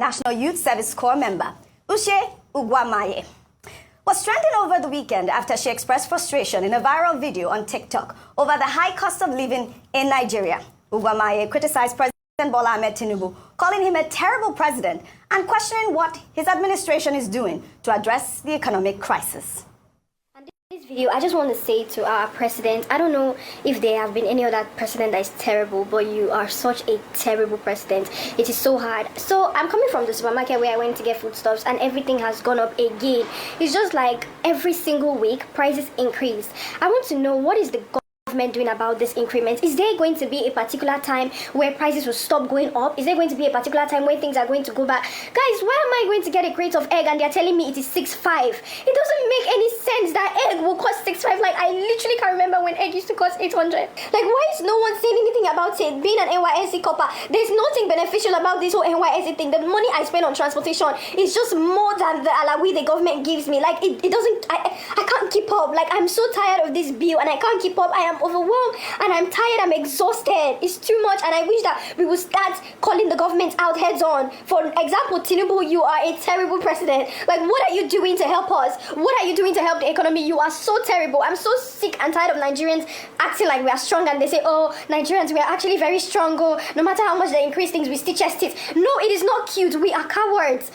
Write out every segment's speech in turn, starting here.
National Youth Service Corps member, Ayo Vimbai, was trending over the weekend after she expressed frustration in a viral video on TikTok over the high cost of living in Nigeria. Ayo Vimbai criticized President Bola Ahmed TINUBU, calling him a terrible president and questioning what his administration is doing to address the economic crisis. This video, I just want to say to our president, I don't know if there have been any other president that is terrible, but you are such a terrible president. It is so hard. So I'm coming from the supermarket where I went to get foodstuffs and everything has gone up again. It's just like every single week prices increase. I want to know, what is the government doing about this increment? Is there going to be a particular time where prices will stop going up? Is there going to be a particular time where things are going to go back? Guys, why am I going to get a crate of egg and they're telling me it is 6.5? It doesn't make any sense that egg will cost 6.5. Like, I literally can't remember when egg used to cost 800. Like, why is no one saying anything about it? Being an NYSC copper, there's nothing beneficial about this whole NYSC thing. The money I spend on transportation is just more than the alawi the government gives me. Like, it doesn't, I can't keep up. Like, I'm so tired of this bill and I can't keep up. I am overwhelmed and I'm tired, I'm exhausted. It's too much, and I wish that we would start calling the government out heads on. For example, Tinubu, you are a terrible president. Like, what are you doing to help us? What are you doing to help the economy? You are so terrible. I'm so sick and tired of Nigerians acting like we are strong, and they say, oh, Nigerians, we are actually very strong. Oh, no matter how much they increase things, we still chest it. No, it is not cute. We are cowards.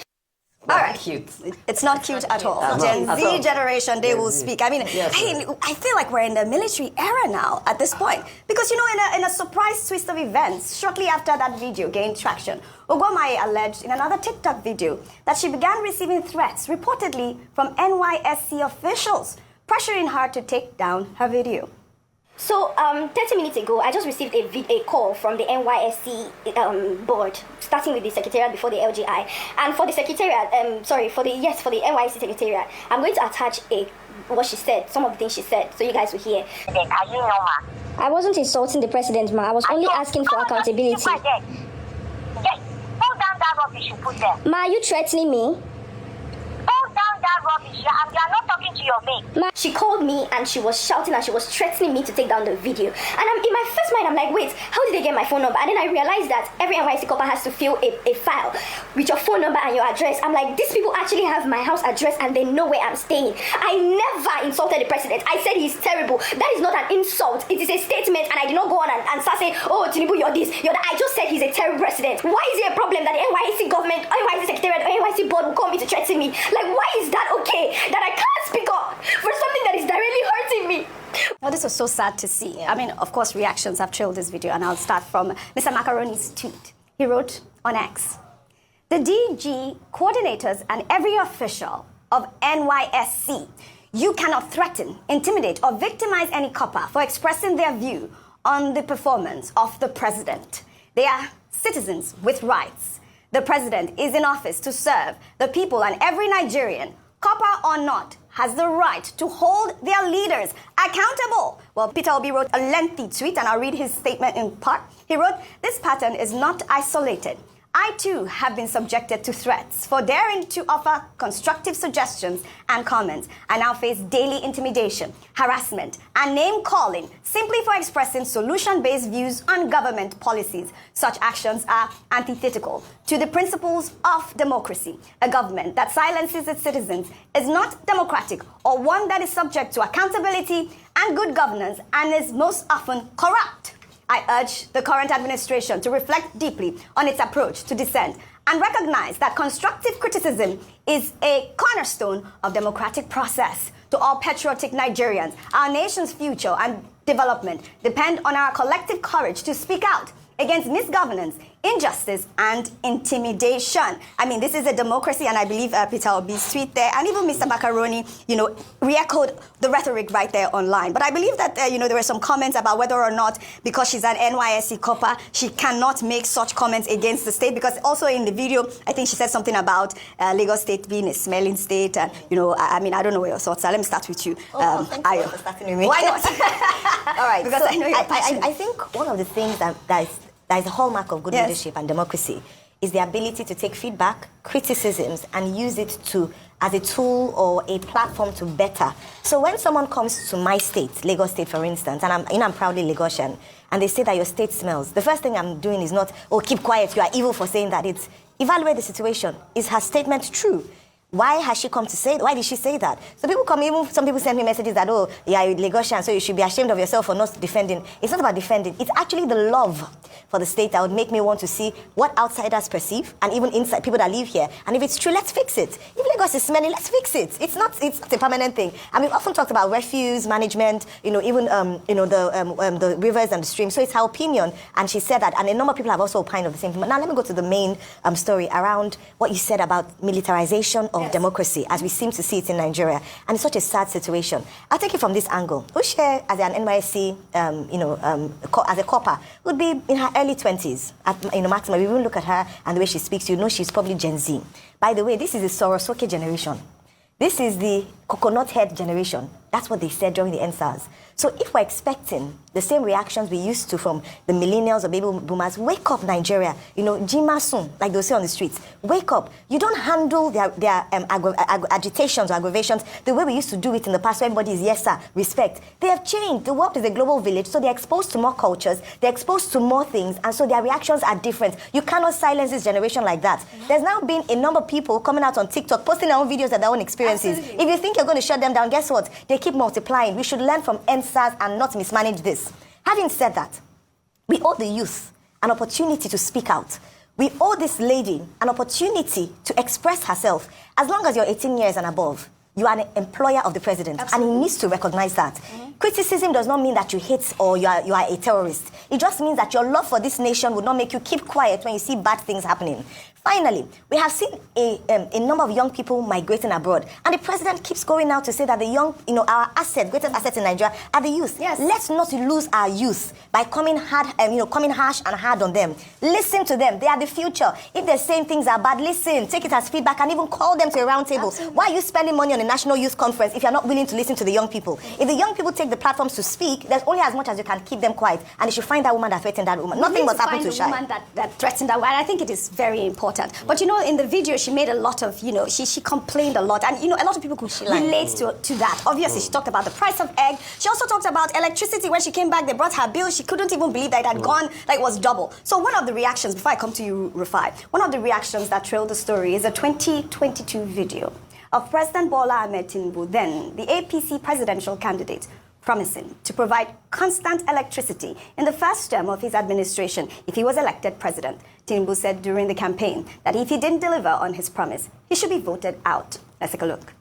All right, cute. It's not cute at all. Gen Z generation, they will speak. I mean, I feel like we're in the military era now at this point. Because, you know, in a surprise twist of events, shortly after that video gained traction, Ayo Vimbai alleged in another TikTok video that she began receiving threats, reportedly from NYSC officials, pressuring her to take down her video. So, 30 minutes ago, I just received a call from the NYSC board, starting with the secretariat before the LGI. And for the secretariat, for the NYSC secretariat, I'm going to attach what she said, some of the things she said, so you guys will hear. Are you normal? I wasn't insulting the president, ma. I was only asking for accountability. Yes, hold down that rubbish you put there. Ma, are you threatening me? Hold down that rubbish. You are not talking to your mate. Ma, she called me and she was shouting and she was threatening me to take down the video. And in my first mind, I'm like, wait, how did they get my phone number? And then I realized that every NYSC copper has to fill a file with your phone number and your address. I'm like, these people actually have my house address and they know where I'm staying. I never insulted the president. I said he's terrible. That is not an insult. It is a statement, and I did not go on and start saying, oh, Tinubu, you're this, you're that. I just said he's a terrible president. Why is it a problem that the NYSC government, NYSC secretariat, or NYSC board will call me to threaten me? Like, why is that okay? That I can't speak up for something that is directly hurting me. Well, this was so sad to see. I mean, of course, reactions have trailed this video, and I'll start from Mr. Macaroni's tweet. He wrote on X, the DG coordinators and every official of NYSC, you cannot threaten, intimidate, or victimize any copper for expressing their view on the performance of the president. They are citizens with rights. The president is in office to serve the people, and every Nigerian, copper or not, has the right to hold their leaders accountable. Well, Peter Obi wrote a lengthy tweet, and I'll read his statement in part. He wrote, this pattern is not isolated. I too have been subjected to threats for daring to offer constructive suggestions and comments. I now face daily intimidation, harassment, and name-calling simply for expressing solution-based views on government policies. Such actions are antithetical to the principles of democracy. A government that silences its citizens is not democratic, or one that is subject to accountability and good governance and is most often corrupt. I urge the current administration to reflect deeply on its approach to dissent and recognize that constructive criticism is a cornerstone of democratic process. To all patriotic Nigerians, our nation's future and development depend on our collective courage to speak out against misgovernance, injustice, and intimidation. I mean, this is a democracy, and I believe Peter Obi's tweet there, and even Mr. Macaroni, you know, re-echoed the rhetoric right there online. But I believe that, you know, there were some comments about whether or not, because she's an NYSC copper, she cannot make such comments against the state, because also in the video, I think she said something about Lagos State being a smelling state, and, you know, I mean, I don't know what your thoughts are. Let me start with you. Ayo, for starting with me. Why not? All right, because so I know you're passionate. I think one of the things that is a hallmark of good leadership and democracy is the ability to take feedback, criticisms, and use it as a tool or a platform to better. So when someone comes to my state, Lagos State, for instance, and I'm proudly Lagosian, and they say that your state smells, the first thing I'm doing is not, oh, keep quiet, you are evil for saying that. It's evaluate the situation. Is her statement true? Why has she come to say it? Why did she say that? So people come, even some people send me messages that, oh, yeah, you're Lagosian, so you should be ashamed of yourself for not defending. It's not about defending. It's actually the love for the state that would make me want to see what outsiders perceive, and even inside people that live here. And if it's true, let's fix it. If Lagos is smelly, let's fix it. It's not a permanent thing. And we've often talked about refuse management, even the rivers and the streams. So it's her opinion, and she said that, and a number of people have also opined of the same thing. But now let me go to the main story around what you said about militarization of democracy, as we seem to see it in Nigeria, and it's such a sad situation. I'll take it from this angle. Ushe, as an NYSC, as a copper, would be in her early 20s, maximum. We even look at her and the way she speaks, you know she's probably Gen Z. By the way, this is the Sorosoke generation. This is the coconut head generation. That's what they said during the NSAS. So if we're expecting the same reactions we used to from the millennials or baby boomers, wake up, Nigeria. Jima soon, like they'll say on the streets. Wake up. You don't handle their agitations or aggravations the way we used to do it in the past, where everybody is yes, sir, respect. They have changed. The world is a global village, so they're exposed to more cultures, they're exposed to more things, and so their reactions are different. You cannot silence this generation like that. There's now been a number of people coming out on TikTok, posting their own videos and their own experiences. Absolutely. If you think you're going to shut them down, guess what? They keep multiplying. We should learn from NSAS and not mismanage this. Having said that, we owe the youth an opportunity to speak out. We owe this lady an opportunity to express herself. As long as you're 18 years and above, you are an employer of the president. Absolutely. And he needs to recognize that. Criticism does not mean that you hate or you are a terrorist. It just means that your love for this nation would not make you keep quiet when you see bad things happening. Finally, we have seen a number of young people migrating abroad. And the president keeps going out to say that the young, our asset, greatest asset in Nigeria are the youth. Yes. Let's not lose our youth by coming hard, coming harsh and hard on them. Listen to them. They are the future. If they're saying things are bad, listen, take it as feedback, and even call them to a round table. Absolutely. Why are you spending money on a national youth conference if you're not willing to listen to the young people? If the young people take the platforms to speak, there's only as much as you can keep them quiet. And you should find that woman that threatened that woman. Nothing must happen to Shai. Woman that threatened that woman. I think it is very important. But in the video, she made a lot of, she complained a lot. And, a lot of people could relate to that. Obviously, she talked about the price of egg. She also talked about electricity. When she came back, they brought her bill. She couldn't even believe that it had gone, like it was double. So one of the reactions, before I come to you, Rufai, one of the reactions that trailed the story is a 2022 video of President Bola Ahmed Tinubu, then the APC presidential candidate, promising to provide constant electricity in the first term of his administration if he was elected president. Tinubu said during the campaign that if he didn't deliver on his promise, he should be voted out. Let's take a look.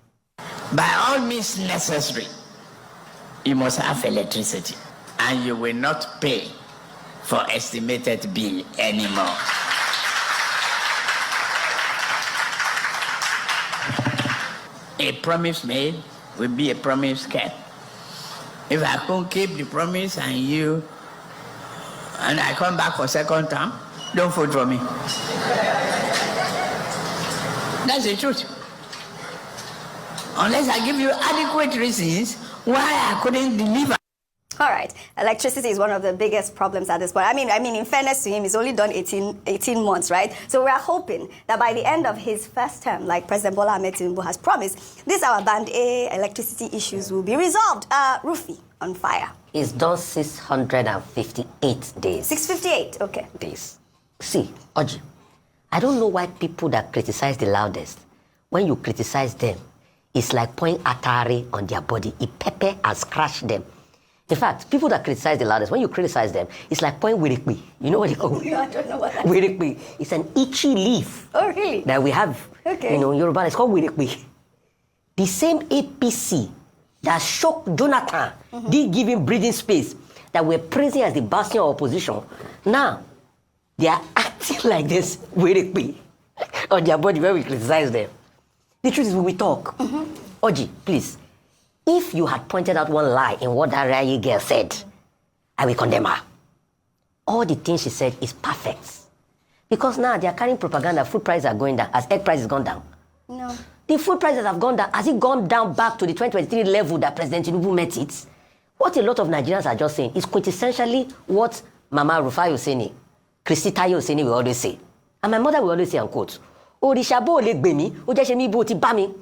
By all means necessary, you must have electricity, and you will not pay for estimated bill anymore. A promise made will be a promise kept. If I can't keep the promise and I come back for second term, don't vote for me. That's the truth. Unless I give you adequate reasons why I couldn't deliver. All right. Electricity is one of the biggest problems at this point. I mean, in fairness to him, he's only done 18 months, right? So we're hoping that by the end of his first term, like President Bola Ahmed Tinubu has promised, these our Band A electricity issues will be resolved. Rufai, on fire. It's done 658 days. 658, okay. Days. See, Oji, I don't know why people that criticize the loudest, when you criticize them, it's like pouring atari on their body. It pepper and scratch them. In fact, people that criticize the loudest, when you criticize them, it's like pouring wirikbi. You know what they call it? No, I don't know what that is. Wirikbi. It's an itchy leaf. Oh, really? That we have. Okay. In Yoruba, it's called wirikbi. The same APC that shocked Jonathan, did give him breathing space, that we're praising as the bastion of opposition. Now, they are acting like this wirikbi on their body when we criticize them. The truth is, when we talk, Oji, please, if you had pointed out one lie in what that Rayi girl said, I will condemn her. All the things she said is perfect. Because now they are carrying propaganda, food prices are going down. Has egg prices gone down? No. The food prices have gone down. Has it gone down back to the 2023 level that President Tinubu met it? What a lot of Nigerians are just saying is quintessentially what Mama Rufai Oseni, Tayo Oseni will always say. And my mother will always say, unquote, Orishabo le gbemi, ojeshemi bo ti bami.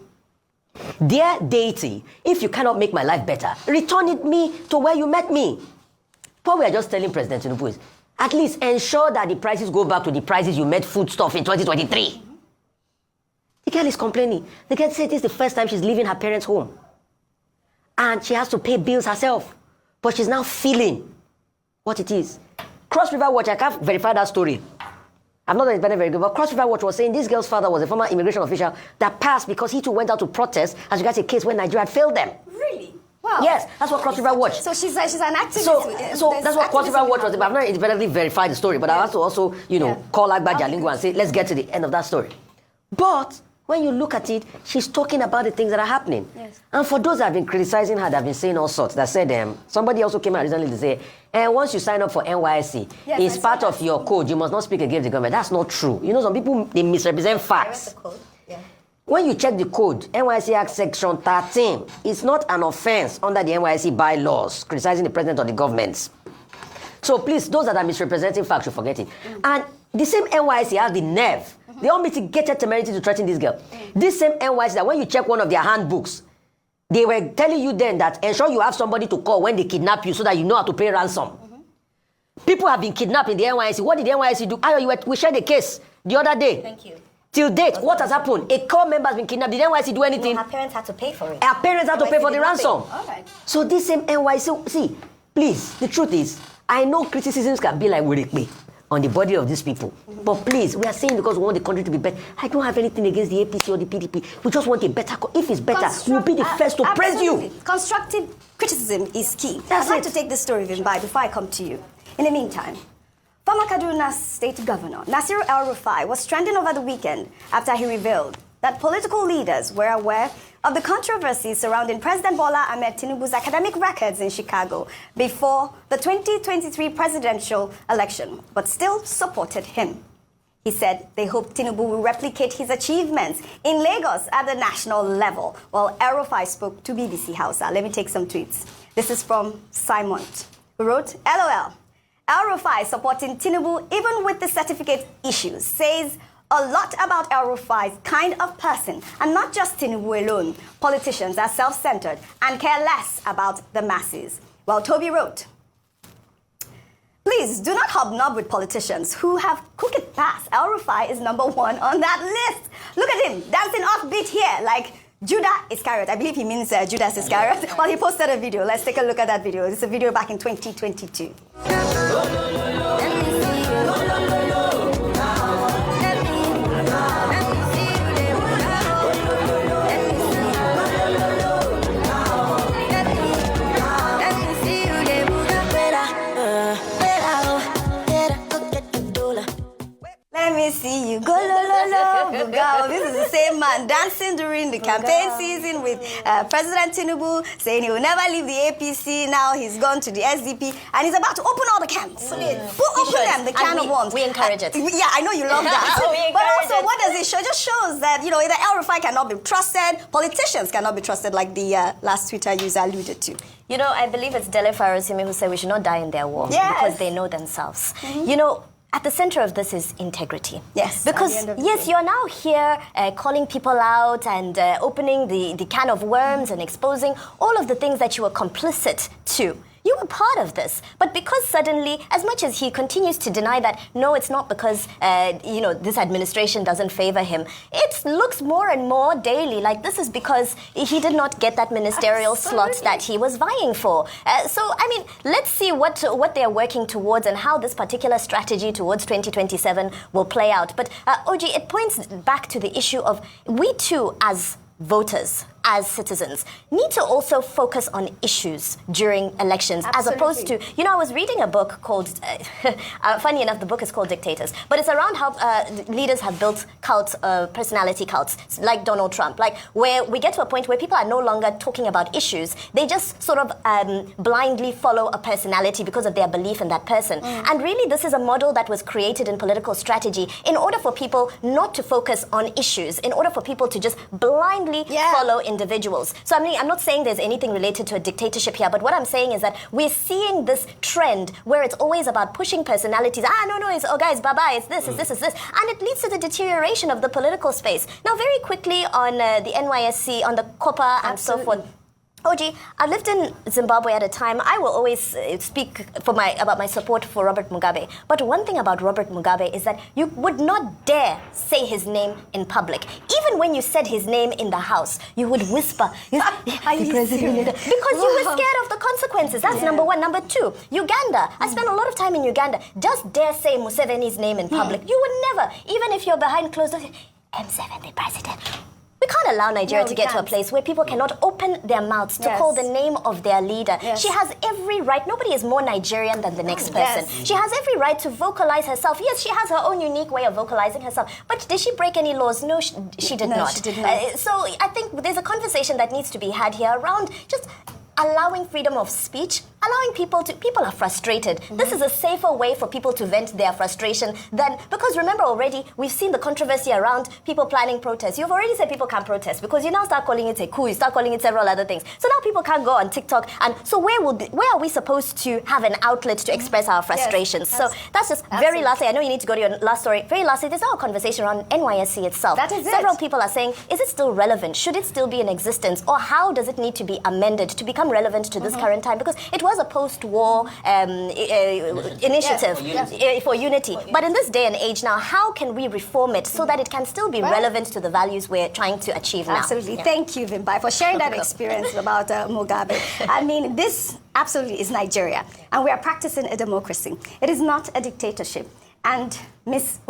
Dear deity, if you cannot make my life better, return me to where you met me. What we are just telling President Tinubu is, At least ensure that the prices go back to the prices you made foodstuff in 2023. The girl is complaining. The girl said this is the first time she's leaving her parents' home. And she has to pay bills herself. But she's now feeling what it is. Cross River Watch, I can't verify that story. I'm not very good, but Cross River Watch was saying this girl's father was a former immigration official that passed because he too went out to protest as regards a case where Nigeria had failed them. Really? Wow. Yes, that's what Cross River Watch. So she's an activist. So that's what Cross River Watch was about. I've not independently verified the story, but I have to also, call Agba Jalingo and say, let's get to the end of that story. But when you look at it, she's talking about the things that are happening. Yes. And for those that have been criticizing her, that have been saying all sorts, that said, somebody also came out recently to say, once you sign up for NYSC, it's part of your code. You must not speak against the government. That's not true. Some people, they misrepresent facts. When you check the code, NYSC Act Section 13, it's not an offense under the NYSC bylaws, criticizing the president or the government. So please, those that are misrepresenting facts should forget it. And the same NYSC has the nerve, the unmitigated temerity to threaten this girl. This same NYSC, that when you check one of their handbooks, they were telling you then that ensure you have somebody to call when they kidnap you so that you know how to pay ransom. People have been kidnapped in the NYSC. What did the NYSC do? Ayo, we shared a case the other day. Thank you. Till date, what has happened? A core member has been kidnapped. Did NYSC do anything? No, her parents had to pay for it. Her parents had to pay for the ransom. All right. So this same NYSC, see, please, the truth is, I know criticisms can be like Wirikbe on the body of these people. But please, we are saying because we want the country to be better. I don't have anything against the APC or the PDP. We just want a better, if it's better, we'll be the first to praise you. Constructive criticism is key. That's I'd like it. to take this story, Vimbai, before I come to you. In the meantime, former Kaduna State Governor Nasiru El-Rufai was trending over the weekend after he revealed that political leaders were aware of the controversy surrounding President Bola Ahmed Tinubu's academic records in Chicago before the 2023 presidential election, but still supported him. He said they hope Tinubu will replicate his achievements in Lagos at the national level, while El-Rufai spoke to BBC Hausa. Let me take some tweets. This is from Simon, who wrote, LOL. El-Rufai supporting Tinubu even with the certificate issues says a lot about El-Rufai's kind of person, and not just Tinubu alone. Politicians are self-centered and care less about the masses. While Toby wrote, please do not hobnob with politicians who have crooked past. El-Rufai is number one on that list. Look at him dancing offbeat here like Judah Iscariot. I believe he means Judas Iscariot. Well, he posted a video. Let's take a look at that video. It's a video back in 2022. Let me see you go, lo, lo, lo, go. This is the same man dancing during the campaign season with President Tinubu, saying he will never leave the APC. Now he's gone to the SDP, and he's about to open all the cans. Open them, the can of worms. We encourage it. Yeah, I know you love that. But also, what does it show? It just shows that, either El-Rufai cannot be trusted, politicians cannot be trusted, like the last Twitter user alluded to. I believe it's Dele Farosimi who said we should not die in their war because they know themselves. At the center of this is integrity. Yes. Because, yes, you're now here calling people out and opening the can of worms and exposing all of the things that you were complicit to. You were part of this. But because suddenly, as much as he continues to deny that, no, it's not because, this administration doesn't favor him, it looks more and more daily like this is because he did not get that ministerial slot that he was vying for. Let's see what they're working towards and how this particular strategy towards 2027 will play out. But, Oji, it points back to the issue of we too, as voters, as citizens, need to also focus on issues during elections. Absolutely. As opposed to, I was reading a book called, funny enough, the book is called Dictators, but it's around how leaders have built cults, personality cults, like Donald Trump, like where we get to a point where people are no longer talking about issues. They just sort of blindly follow a personality because of their belief in that person. And really, this is a model that was created in political strategy in order for people not to focus on issues, in order for people to just blindly follow individuals. So I'm not saying there's anything related to a dictatorship here, but what I'm saying is that we're seeing this trend where it's always about pushing personalities. It's guys, bye-bye, it's this, it's this, it's this. And it leads to the deterioration of the political space. Now, very quickly on the NYSC, on the COPA and so forth. Oji, I lived in Zimbabwe at a time. I will always speak about my support for Robert Mugabe. But one thing about Robert Mugabe is that you would not dare say his name in public. Even when you said his name in the house, you would whisper, the president, because you were scared of the consequences. That's number one. Number two, Uganda. I spent a lot of time in Uganda. Just dare say Museveni's name in public. You would never, even if you're behind closed doors, M7, the president. We can't allow Nigeria to get to a place where people cannot open their mouths to call the name of their leader. She has every right. Nobody is more Nigerian than the next person. She has every right to vocalize herself. Yes, she has her own unique way of vocalizing herself. But did she break any laws? No, she did not. She did not. So I think there's a conversation that needs to be had here around just allowing freedom of speech, allowing people are frustrated. This is a safer way for people to vent their frustration than, because remember already, we've seen the controversy around people planning protests. You've already said people can't protest because you now start calling it a coup, you start calling it several other things. So now people can't go on TikTok. And so where are we supposed to have an outlet to express our frustrations? So that's just very lastly, I know you need to go to your last story. Very lastly, there's now a conversation around NYSC itself. That is Several people are saying, is it still relevant? Should it still be in existence? Or how does it need to be amended to become relevant to this current time? Because it was a post-war initiative for unity. But in this day and age now, how can we reform it so that it can still be relevant to the values we're trying to achieve now? Absolutely. Thank you, Vimbai, for sharing that experience about Mugabe. I mean, this absolutely is Nigeria, and we are practicing a democracy. It is not a dictatorship. And Miss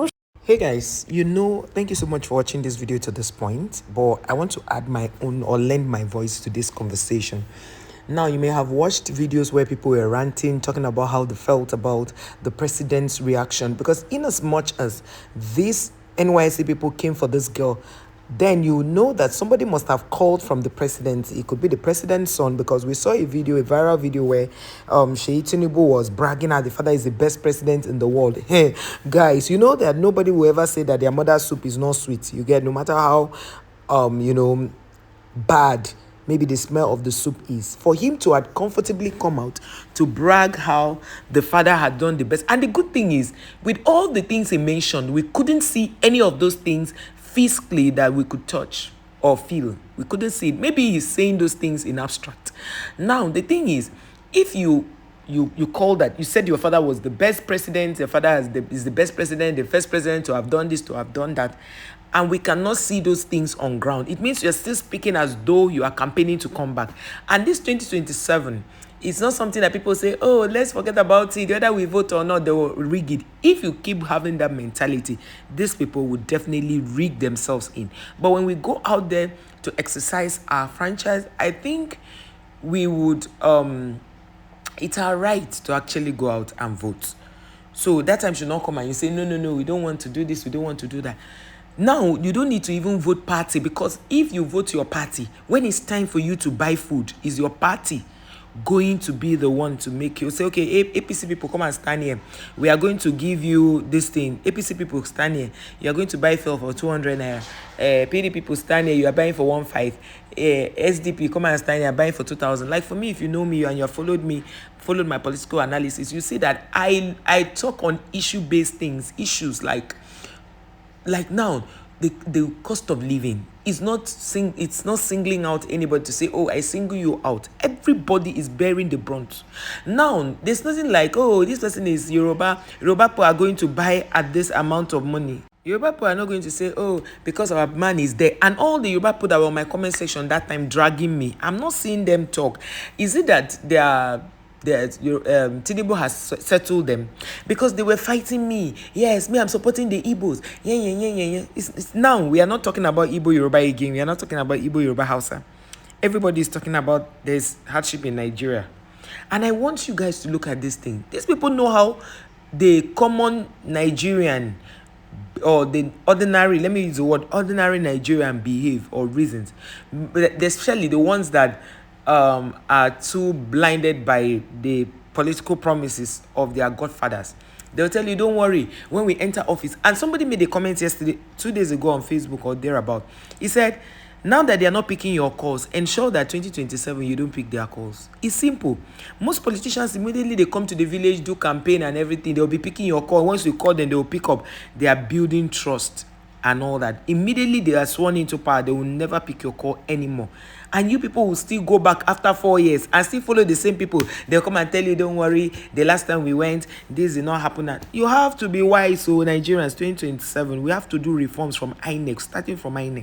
Hey guys, thank you so much for watching this video to this point, but I want to add my own or lend my voice to this conversation. Now, you may have watched videos where people were ranting, talking about how they felt about the president's reaction, because in as much as these NYSC people came for this girl, then you know that somebody must have called from the president. It could be the president's son, because we saw a viral video where NYSC TINUBU was bragging that the father is the best president in the world. Hey, guys, you know that nobody will ever say that their mother's soup is not sweet. You get, no matter how, bad maybe the smell of the soup is. For him to have comfortably come out to brag how the father had done the best. And the good thing is, with all the things he mentioned, we couldn't see any of those things physically that we could touch or feel. We couldn't see it. Maybe he's saying those things in abstract. Now, the thing is, if you call that, you said your father was the best president, your father is the best president, the first president to have done this, to have done that, and we cannot see those things on ground, it means you're still speaking as though you are campaigning to come back. And this 2027, it's not something that people say, oh, let's forget about it, whether we vote or not, they will rig it. If you keep having that mentality, these people would definitely rig themselves in. But when we go out there to exercise our franchise, I think we would, it's our right to actually go out and vote. So that time should not come and you say, no, we don't want to do this, we don't want to do that. Now, you don't need to even vote party, because if you vote your party, when it's time for you to buy food, is your party going to be the one to make you say, okay, APC people, come and stand here. We are going to give you this thing. APC people, stand here. You are going to buy fuel for 200 naira. PD people, stand here. You are buying for 1.5. SDP, come and stand here, buying for 2,000. Like for me, if you know me and you have followed my political analysis, you see that I talk on issue-based things, issues like now, the cost of living is not singling out anybody to say, oh, I single you out. Everybody is bearing the brunt. Now, there's nothing like, oh, this person is Yoruba people are going to buy at this amount of money. Yoruba people are not going to say, oh, because our man is there. And all the Yoruba people that were on my comment section that time dragging me, I'm not seeing them talk. Is it that they are TINUBU has settled them because they were fighting me? Yes, me, I'm supporting the Igbos. Yeah. It's now we are not talking about Igbo Yoruba again. We are not talking about Igbo Yoruba Hausa. Everybody is talking about there's hardship in Nigeria. And I want you guys to look at this thing. These people know how the common Nigerian or the ordinary, let me use the word ordinary Nigerian behave or reasons, but especially the ones that are too blinded by the political promises of their godfathers. They'll tell you, don't worry, when we enter office. And somebody made a comment yesterday, 2 days ago on Facebook or thereabout. He said, now that they are not picking your calls, ensure that 2027 you don't pick their calls. It's simple. Most politicians, immediately they come to the village, do campaign and everything, they'll be picking your call. Once you call them, they'll pick up. They are building trust. and all that. Immediately they are sworn into power, they will never pick your call anymore. And you people will still go back after 4 years and still follow the same people. They'll come and tell you, don't worry, the last time we went, this did not happen. You have to be wise, so Nigerians, 2027, we have to do reforms from INEC, starting from INEC.